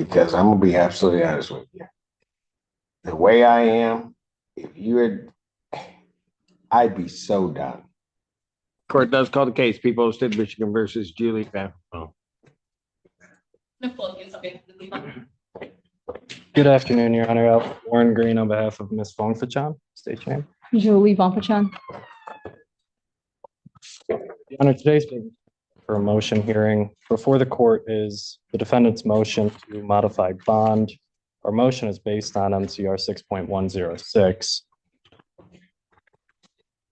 because I'm gonna be absolutely honest with you. The way I am, if you had, I'd be so done. Court does call the case. People of State of Michigan versus Julie. Good afternoon, Your Honor. Warren Green on behalf of Ms. Vongfachan. State your name. Julie Vongfachan. Your Honor, today's for a motion hearing before the court is the defendant's motion to modify bond. Our motion is based on MCR 6.106.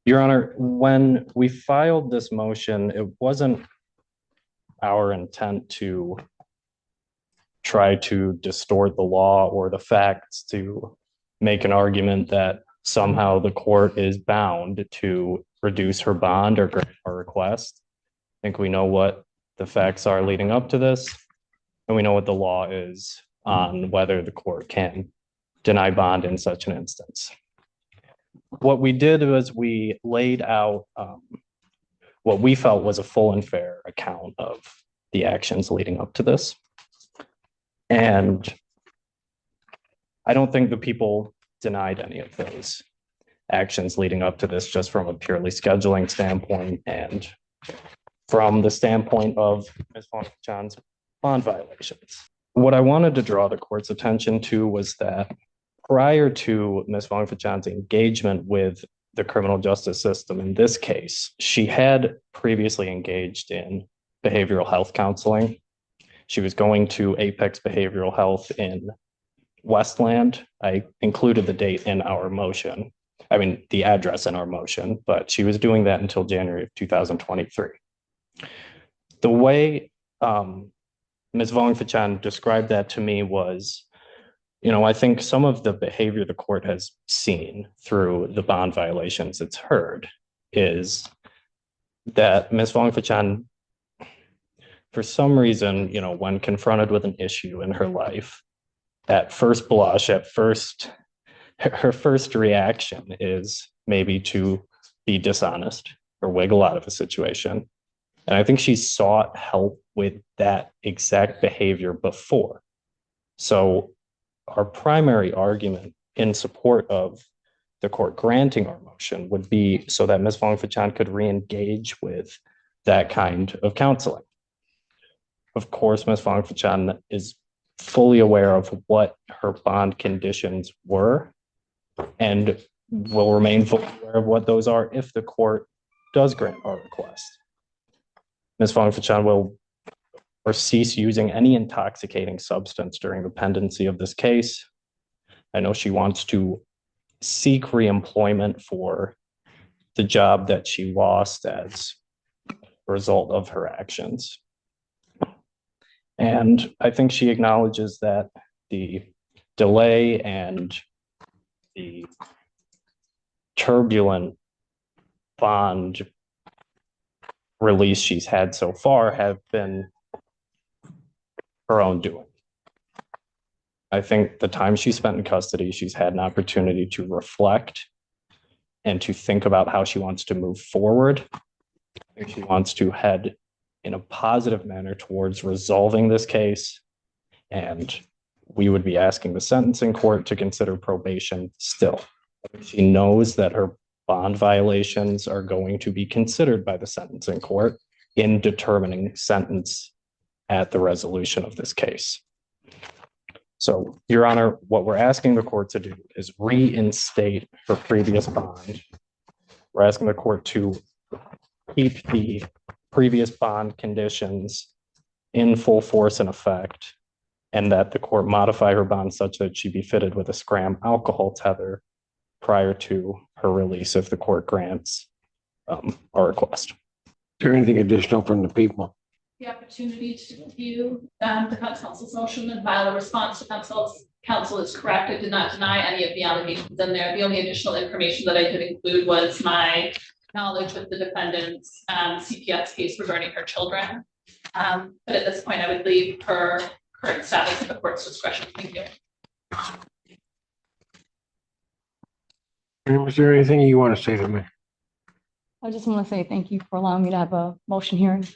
Your Honor, when we filed this motion, it wasn't our intent to try to distort the law or the facts to make an argument that somehow the court is bound to reduce her bond or grant her request. I think we know what the facts are leading up to this, and we know what the law is on whether the court can deny bond in such an instance. What we did was we laid out what we felt was a full and fair account of the actions leading up to this. And I don't think the people denied any of those actions leading up to this, just from a purely scheduling standpoint and from the standpoint of Ms. Vongfachan's bond violations. What I wanted to draw the court's attention to was that prior to Ms. Vongfachan's engagement with the criminal justice system in this case, she had previously engaged in behavioral health counseling. She was going to Apex Behavioral Health in Westland. I included the date in our motion. I mean, the address in our motion, but she was doing that until January of 2023. The way Ms. Vongfachan described that to me was, I think some of the behavior the court has seen through the bond violations it's heard is that Ms. Vongfachan, for some reason, when confronted with an issue in her life, at first blush, her first reaction is maybe to be dishonest or wiggle out of a situation. And I think she sought help with that exact behavior before. So our primary argument in support of the court granting our motion would be so that Ms. Vongfachan could re-engage with that kind of counseling. Of course, Ms. Vongfachan is fully aware of what her bond conditions were and will remain fully aware of what those are if the court does grant our request. Ms. Vongfachan will cease using any intoxicating substance during the pendency of this case. I know she wants to seek reemployment for the job that she lost as a result of her actions. And I think she acknowledges that the delay and the turbulent bond release she's had so far have been her own doing. I think the time she spent in custody, she's had an opportunity to reflect and to think about how she wants to move forward. I think she wants to head in a positive manner towards resolving this case. And we would be asking the sentencing court to consider probation still. She knows that her bond violations are going to be considered by the sentencing court in determining sentence at the resolution of this case. So, Your Honor, what we're asking the court to do is reinstate her previous bond. We're asking the court to keep the previous bond conditions in full force and effect, and that the court modify her bond such that she be fitted with a scram alcohol tether prior to her release if the court grants our request. Is there anything additional from the people? The opportunity to review the counsel's motion and file a response to counsel is correct. I did not deny any of the allegations in there. The only additional information that I did include was my knowledge of the defendant's CPS case regarding her children. But at this point, I would leave her current status in the court's discretion. Thank you. Was there anything you want to say to me? I just want to say thank you for allowing me to have a motion hearing.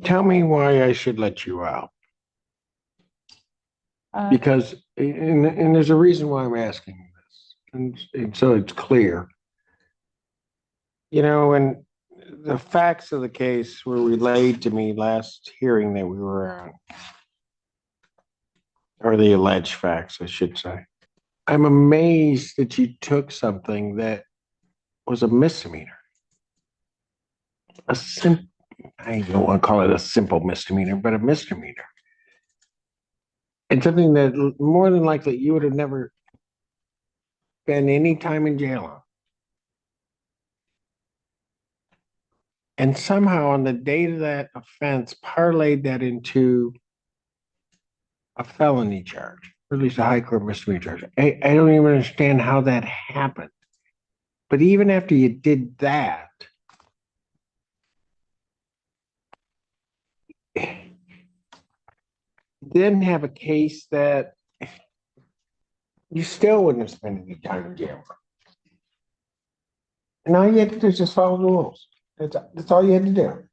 Tell me why I should let you out. Because, and there's a reason why I'm asking this, and so it's clear. You know, when the facts of the case were relayed to me last hearing that we were on, or the alleged facts, I should say, I'm amazed that you took something that was a misdemeanor. I don't want to call it a simple misdemeanor, but a misdemeanor. And something that more than likely you would have never spent any time in jail on. And somehow on the date of that offense, parlayed that into a felony charge, or at least a high court misdemeanor charge. I don't even understand how that happened. But even after you did that, then have a case that you still wouldn't have spent any time in jail for. And all you had to do is just follow the rules. That's all you had to do. And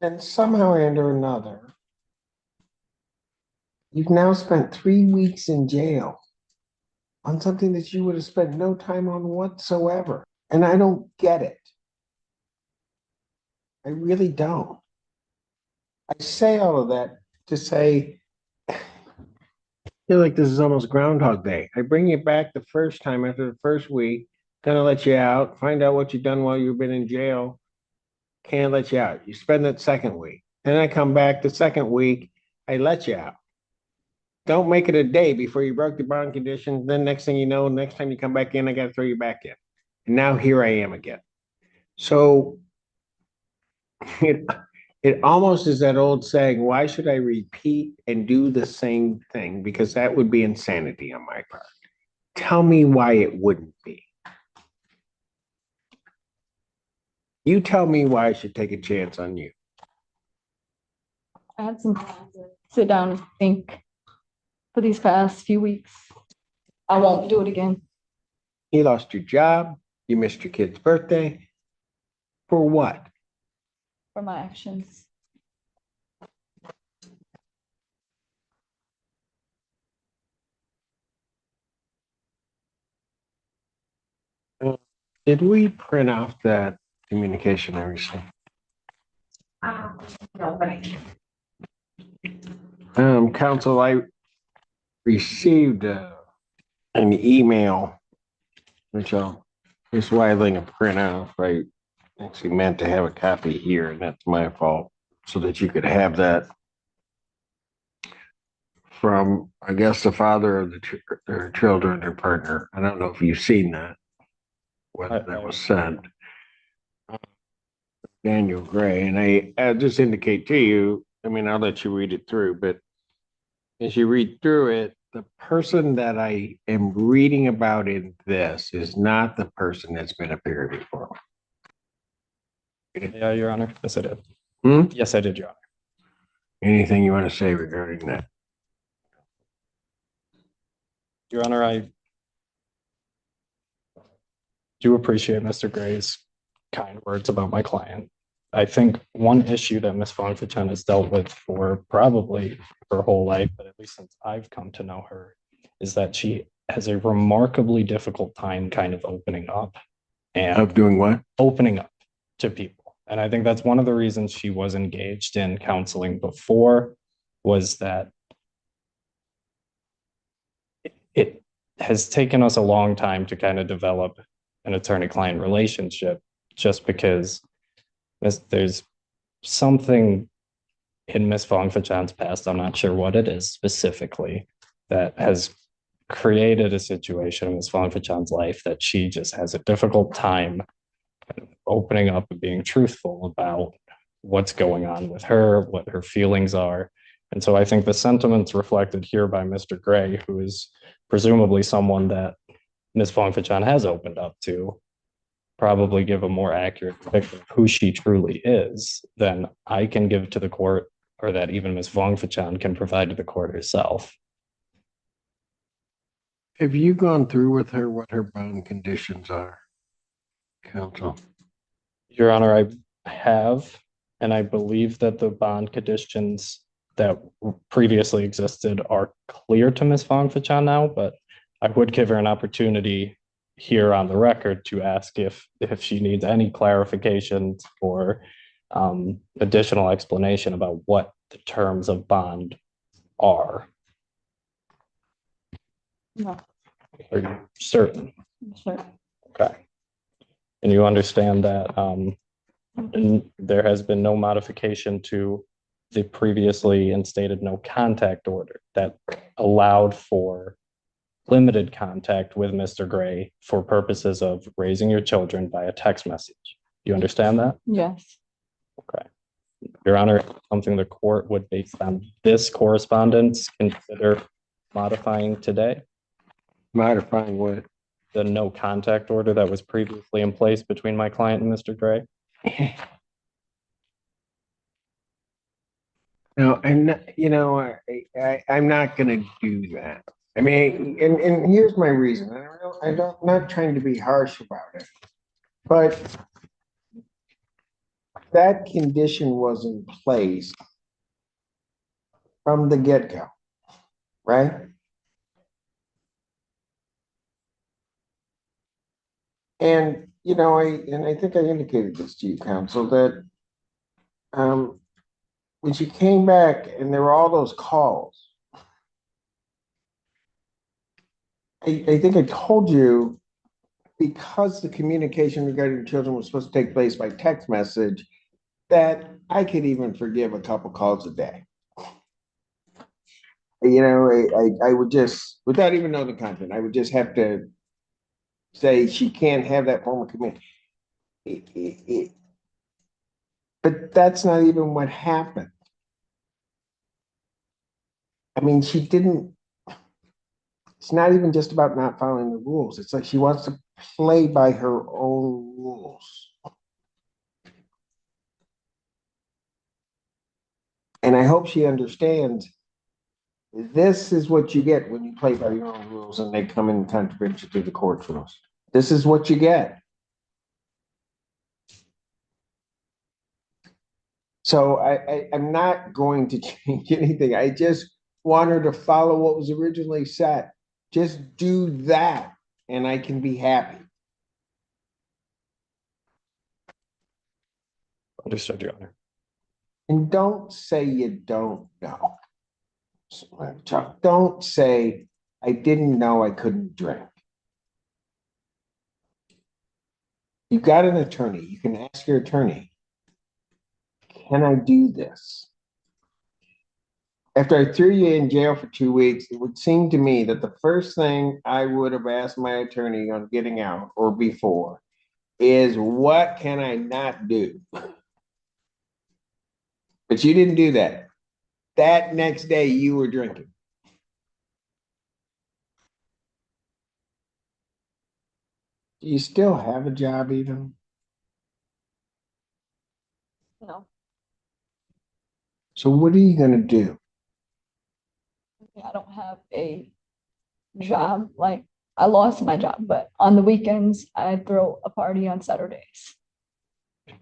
then somehow or another, you've now spent 3 weeks in jail on something that you would have spent no time on whatsoever. And I don't get it. I really don't. I say all of that to say, I feel like this is almost Groundhog Day. I bring you back the first time after the first week, gonna let you out, find out what you've done while you've been in jail. Can't let you out. You spend that second week. Then I come back the second week, I let you out. Don't make it a day before you broke the bond condition. Then next thing you know, next time you come back in, I gotta throw you back in. And now here I am again. So it almost is that old saying, why should I repeat and do the same thing? Because that would be insanity on my part. Tell me why it wouldn't be. You tell me why I should take a chance on you. I had some time to sit down and think for these past few weeks. I won't do it again. You lost your job. You missed your kid's birthday. For what? For my actions. Did we print off that communication I received? No, but I can. Counsel, I received an email, which I'll just widely print off. I actually meant to have a copy here, and that's my fault, so that you could have that from, I guess, the father of their children, their partner. I don't know if you've seen that, whether that was sent. Daniel Gray, and I'll just indicate to you, I mean, I'll let you read it through, but as you read through it, the person that I am reading about in this is not the person that's been appeared before. Yeah, Your Honor. Yes, I did. Hmm? Yes, I did, Your Honor. Anything you want to say regarding that? Your Honor, I do appreciate Mr. Gray's kind words about my client. I think one issue that Ms. Fongfichen has dealt with for probably her whole life, but at least since I've come to know her, is that she has a remarkably difficult time kind of opening up and Of doing what? opening up to people. And I think that's one of the reasons she was engaged in counseling before, was that it has taken us a long time to kind of develop an attorney-client relationship, just because there's something in Ms. Fongfichen's past, I'm not sure what it is specifically, that has created a situation in Ms. Fongfichen's life that she just has a difficult time opening up and being truthful about what's going on with her, what her feelings are. And so I think the sentiments reflected here by Mr. Gray, who is presumably someone that Ms. Fongfichen has opened up to, probably give a more accurate picture of who she truly is than I can give to the court, or that even Ms. Fongfichen can provide to the court herself. Have you gone through with her what her bond conditions are, counsel? Your Honor, I have, and I believe that the bond conditions that previously existed are clear to Ms. Fongfachan now, but I would give her an opportunity here on the record to ask if she needs any clarifications or additional explanation about what the terms of bond are. No, Are you certain? sure. Okay. And you understand that there has been no modification to the previously instated no contact order that allowed for limited contact with Mr. Gray for purposes of raising your children by a text message. You understand that? Yes, Okay. Your Honor, something the court would, based on this correspondence, consider modifying today? Modifying what? The no contact order that was previously in place between my client and Mr. Gray? No, I'm not gonna do that. I mean, and here's my reason. I'm not trying to be harsh about it. But that condition was in place from the get-go, right? And, I think I indicated this to you, counsel, that when she came back and there were all those calls, I think I told you, because the communication regarding children was supposed to take place by text message, that I could even forgive a couple calls a day. I would just, without even knowing the content, I would just have to say she can't have that form of communication. But that's not even what happened. I mean, it's not even just about not following the rules. It's like she wants to play by her own rules. And I hope she understands this is what you get when you play by your own rules and they come in contravention to the court rules. This is what you get. So I'm not going to change anything. I just want her to follow what was originally set. Just do that and I can be happy. Understood, Your Honor. And don't say you don't know. Chuck, don't say, I didn't know I couldn't drink. You got an attorney. You can ask your attorney, can I do this? After I threw you in jail for 2 weeks, it would seem to me that the first thing I would have asked my attorney on getting out or before is, what can I not do? But you didn't do that. That next day you were drinking. Do you still have a job even? no, So what are you gonna do? I don't have a job, like, I lost my job, but on the weekends, I throw a party on Saturdays.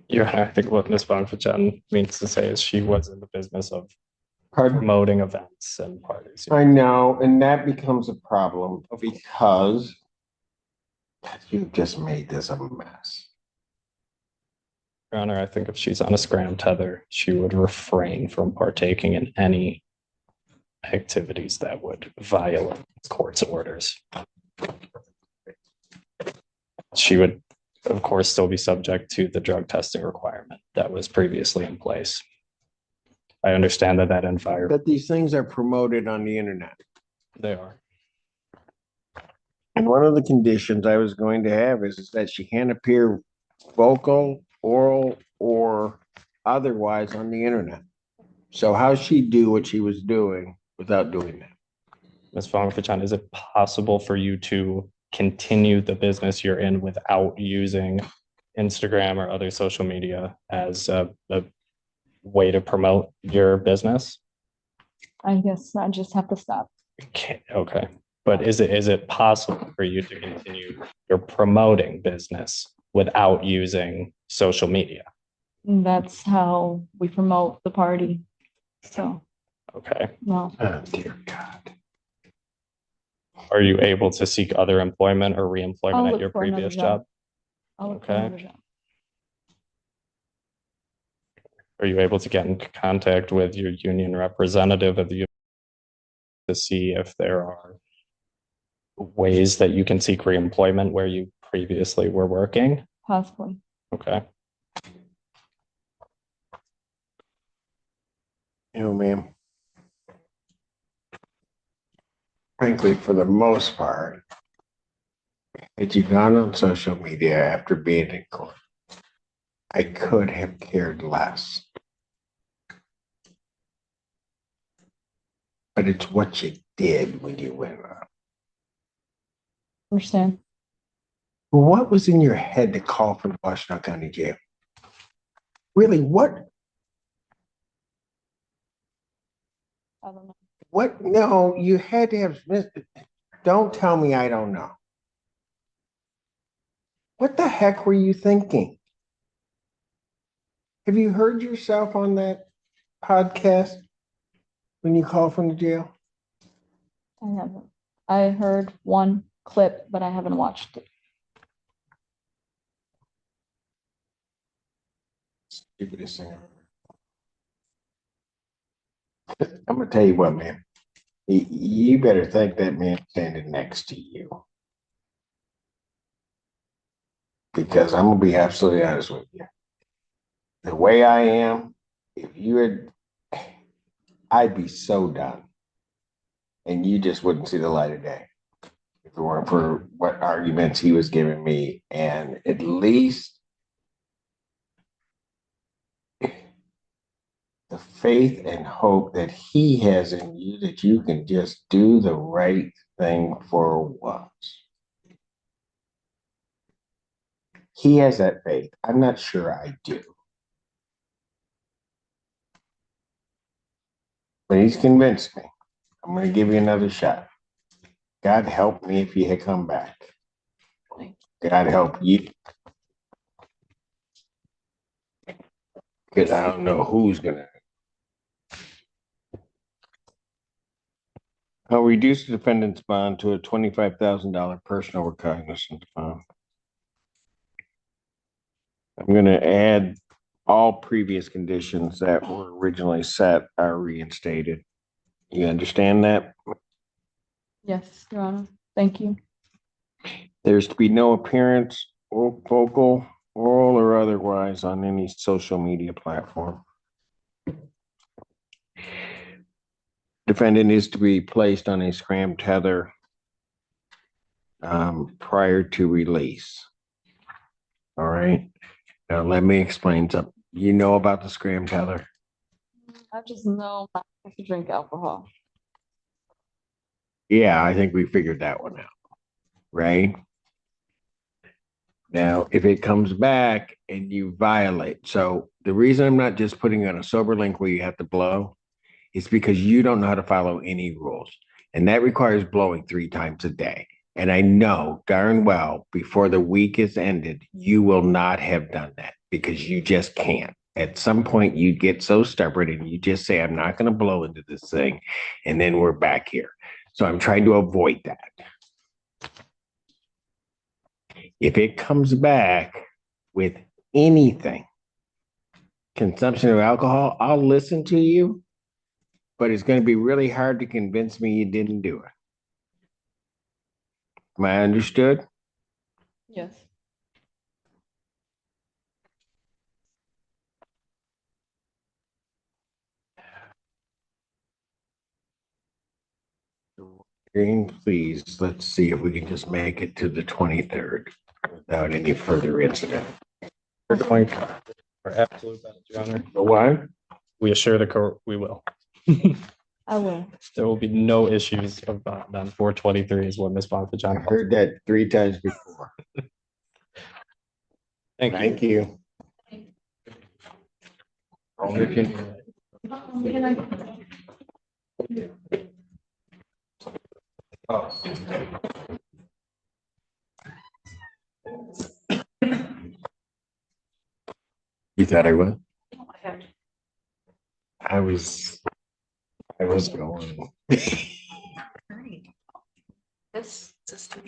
Your Honor, I think what Ms. Fongfachan means to say is she was in the business of Pardon? promoting events and parties. I know, and that becomes a problem because you just made this a mess. Your Honor, I think if she's on a scram tether, she would refrain from partaking in any activities that would violate court's orders. She would, of course, still be subject to the drug testing requirement that was previously in place. I understand that environment. But these things are promoted on the internet. They are. And one of the conditions I was going to have is that she can't appear vocal, oral, or otherwise on the internet. So how's she do what she was doing without doing that? Ms. Fongfachan, is it possible for you to continue the business you're in without using Instagram or other social media as a way to promote your business? I guess I just have to stop. Okay, but is it possible for you to continue your promoting business without using social media. And that's how we promote the party. So, Okay. no, Oh, dear God. Are you able to seek other employment or I'll reemployment at look your for another previous job. job? I'll look for Okay. another job. Are you able to get in contact with your union representative of the union to see if there are ways that you can seek reemployment where you previously were working? Possibly. Okay. You know, ma'am. Frankly, for the most part, had you gone on social media after being in court, I could have cared less. But it's what you did when you went on. Understand? What was in your head to call from Washington County Jail? Really, what? I don't know. What? No, you had to have. Don't tell me I don't know. What the heck were you thinking? Have you heard yourself on that podcast when you call from the jail? I haven't. I heard one clip, but I haven't watched it. Stupidest thing ever. I'm gonna tell you what, man. You better thank that man standing next to you. Because I'm gonna be absolutely honest with you. The way I am, if you had, I'd be so done. And you just wouldn't see the light of day if it weren't for what arguments he was giving me. And at least the faith and hope that he has in you that you can just do the right thing for once. He has that faith. I'm not sure I do. But he's convinced me. I'm going to give you another shot. God help me if you had come back. God help you. Because I don't know who's going to. I'll reduce the defendant's bond to a $25,000 personal recognizance bond. I'm going to add all previous conditions that were originally set are reinstated. You understand that? Yes, Your Honor. Thank you. There's to be no appearance, or vocal, oral, or otherwise on any social media platform. Defendant is to be placed on a scram tether prior to release. All right. Now let me explain something. You know about the scram tether? I just know not to drink alcohol. Yeah, I think we figured that one out. Right? Now, if it comes back and you violate, so the reason I'm not just putting on a sober link where you have to blow is because you don't know how to follow any rules. And that requires blowing 3 times a day. And I know darn well before the week is ended, you will not have done that because you just can't. At some point, you get so stubborn and you just say, I'm not going to blow into this thing. And then we're back here. So I'm trying to avoid that. If it comes back with anything, consumption of alcohol, I'll listen to you, but it's going to be really hard to convince me you didn't do it. Am I understood? Yes. Green, please, let's see if we can just make it to the 23rd without any further incident. We're going for absolute best, Your Honor. What? We assure the court we will. I will. There will be no issues of bond on 423 is what Ms. I Bonfajon. heard that 3 times before. Thank you. Thank you. That I will. I was going. This system.